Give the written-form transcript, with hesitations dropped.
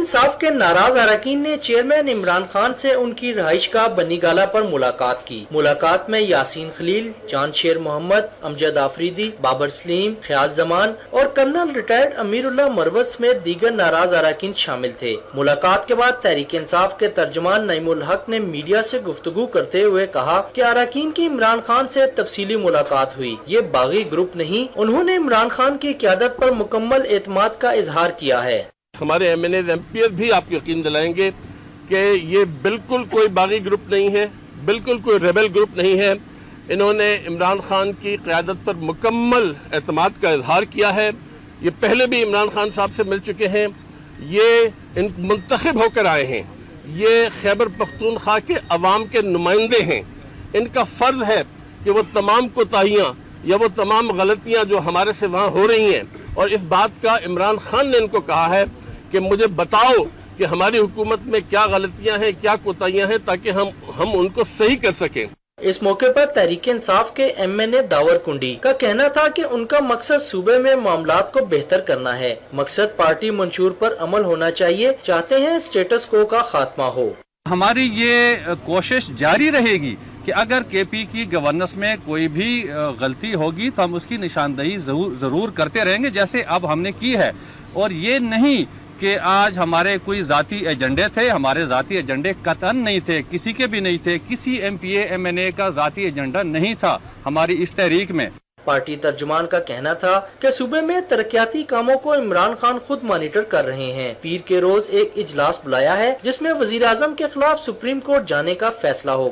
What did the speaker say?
انصاف کے ناراض اراکین نے چیئرمین عمران خان سے ان کی رہائش گاہ بنی گالہ پر ملاقات کی۔ ملاقات میں یاسین خلیل، جان شیر محمد، امجد آفریدی، بابر سلیم، خیال زمان اور کرنل ریٹائرڈ امیر اللہ مروت سمیت دیگر ناراض اراکین شامل تھے۔ ملاقات کے بعد تحریک انصاف کے ترجمان نعیم الحق نے میڈیا سے گفتگو کرتے ہوئے کہا کہ اراکین کی عمران خان سے تفصیلی ملاقات ہوئی، یہ باغی گروپ نہیں۔ انہوں نے عمران خان کی قیادت پر مکمل اعتماد کا اظہار کیا ہے۔ ہمارے M N A M P بھی آپ کو یقین دلائیں گے کہ یہ بالکل کوئی باغی گروپ نہیں ہے، بالکل کوئی ریبل گروپ نہیں ہے۔ انہوں نے عمران خان کی قیادت پر مکمل اعتماد کا اظہار کیا ہے۔ یہ پہلے بھی عمران خان صاحب سے مل چکے ہیں، یہ منتخب ہو کر آئے ہیں، یہ خیبر پختونخوا کے عوام کے نمائندے ہیں۔ ان کا فرض ہے کہ وہ تمام کوتاہیاں یا وہ تمام غلطیاں جو ہمارے سے وہاں ہو رہی ہیں، اور اس بات کا عمران خان نے ان کو کہا ہے کہ مجھے بتاؤ کہ ہماری حکومت میں کیا غلطیاں ہیں، کیا کوتاہیاں ہیں، تاکہ ہم ان کو صحیح کر سکیں۔ اس موقع پر تحریک انصاف کے ایم این اے داور کنڈی کا کہنا تھا کہ ان کا مقصد صوبے میں معاملات کو بہتر کرنا ہے، مقصد پارٹی منشور پر عمل ہونا چاہیے، چاہتے ہیں اسٹیٹس کو کا خاتمہ ہو۔ ہماری یہ کوشش جاری رہے گی کہ اگر کے پی کی گورننس میں کوئی بھی غلطی ہوگی تو ہم اس کی نشاندہی ضرور کرتے رہیں گے، جیسے اب ہم نے کی ہے۔ اور یہ نہیں کہ آج ہمارے کوئی ذاتی ایجنڈے تھے، ہمارے ذاتی ایجنڈے قطعاً نہیں تھے، کسی کے بھی نہیں تھے، کسی M P A M N A کا ذاتی ایجنڈا نہیں تھا ہماری اس تحریک میں۔ پارٹی ترجمان کا کہنا تھا کہ صوبے میں ترقیاتی کاموں کو عمران خان خود مانیٹر کر رہے ہیں۔ پیر کے روز ایک اجلاس بلایا ہے جس میں وزیر اعظم کے خلاف سپریم کورٹ جانے کا فیصلہ ہوگا۔